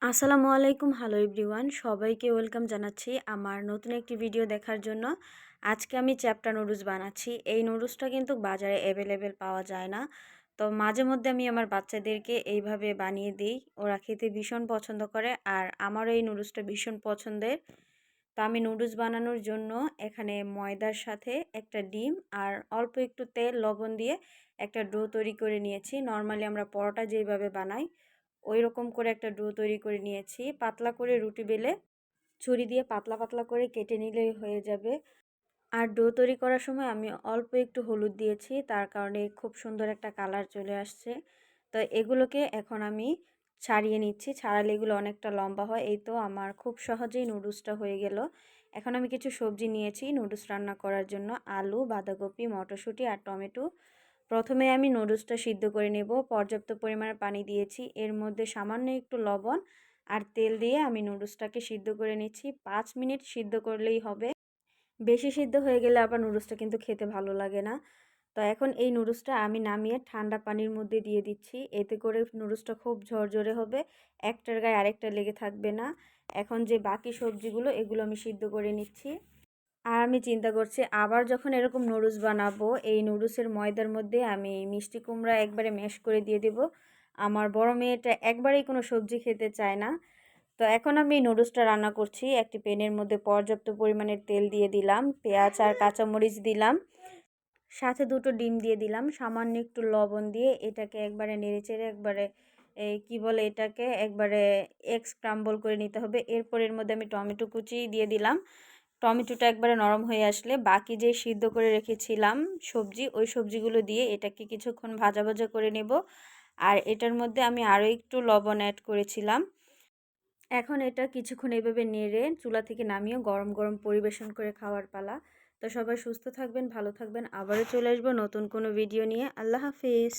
আসসালামু আলাইকুম, hello everyone, সবাইকে ওয়েলকাম জানাচ্ছি আমার নতুন একটি ভিডিও দেখার জন্য। আজকে আমি চ্যাপ্টা নুডলস বানাচ্ছি। এই নুডলসটা কিন্তু বাজারে অ্যাভেলেবেল পাওয়া যায় না। তো মাঝে মধ্যে আমি আমার বাচ্চাদেরকে এইভাবে বানিয়ে দিই, ওরা খেতে ভীষণ পছন্দ করে আর আমারও এই নুডলসটা ভীষণ পছন্দের। তো আমি নুডলস বানানোর জন্য এখানে ময়দার সাথে একটা ডিম আর অল্প একটু তেল লবণ দিয়ে একটা ডো তৈরি করে নিয়েছি। নর্মালি আমরা পরোটা যেইভাবে বানাই ওই রকম করে একটা ডো তৈরি করে নিয়েছি। পাতলা করে রুটি বেলে ছুরি দিয়ে পাতলা পাতলা করে কেটে নিলেই হয়ে যাবে। আর ডো তৈরি করার সময় আমি অল্প একটু হলুদ দিয়েছি, তার কারণে খুব সুন্দর একটা কালার চলে আসছে। তো এগুলোকে এখন আমি ছাড়িয়ে নিচ্ছি, ছাড়ালে এগুলো অনেকটা লম্বা হয়। এই তো আমার খুব সহজেই নুডলসটা হয়ে গেল। এখন আমি কিছু সবজি নিয়েছি নুডলস রান্না করার জন্য, আলু, বাঁধাকপি, মটরশুঁটি আর টমেটো। প্রথমে আমি নুডলসটা সিদ্ধ করে নেব। পর্যাপ্ত পরিমাণে পানি দিয়েছি, এর মধ্যে সামান্য একটু লবণ আর তেল দিয়ে আমি নুডলসটাকে সিদ্ধ করে নিচ্ছি। 5 মিনিট সিদ্ধ করলেই হবে। বেশি সিদ্ধ হয়ে গেলে আবার নুডলসটা কিন্তু খেতে ভালো লাগে না। তো এখন এই নুডলসটা আমি নামিয়ে ঠান্ডা পানির মধ্যে দিয়ে দিচ্ছি, এতে করে নুডলসটা খুব ঝরঝরে হবে, একটার গায়ে আরেকটা লেগে থাকবে না। এখন যে বাকি সবজিগুলো এগুলো আমি সিদ্ধ করে নিচ্ছি। আর আমি চিন্তা করছি আবার যখন এরকম নুডলস বানাবো, এই নুডলসের ময়দার মধ্যে আমি মিষ্টি কুমড়া একবারে ম্যাশ করে দিয়ে দেব। আমার বড় মেয়েটা একবারেই কোনো সবজি খেতে চায় না। তো এখন আমি নুডলসটা রান্না করছি। একটি প্যানের মধ্যে পর্যাপ্ত পরিমাণের তেল দিয়ে দিলাম, পেঁয়াজ আর কাঁচামরিচ দিলাম, সাথে দুটো ডিম দিয়ে দিলাম, সামান্য একটু লবণ দিয়ে এটাকে একবারে নেড়েচেড়ে একবারে কি বলে এটাকে একবারে এগ স্ক্রাম্বল করে নিতে হবে। এরপর এর মধ্যে আমি টমেটো কুচি দিয়ে দিলাম। টমেটোটা একবারে নরম হয়ে আসলে বাকি যে সিদ্ধ করে রেখেছিলাম সবজি, ওই সবজিগুলো দিয়ে এটাকে কিছুক্ষণ ভাজা ভাজা করে নেব। আর এটার মধ্যে আমি আরও একটু লবণ অ্যাড করেছিলাম। এখন এটা কিছুক্ষণ এভাবে নেড়ে চুলা থেকে নামিয়ে গরম গরম পরিবেশন করে খাওয়ার পালা। তো সবাই সুস্থ থাকবেন, ভালো থাকবেন, আবারও চলে আসবো নতুন কোনো ভিডিও নিয়ে। আল্লাহ হাফিজ।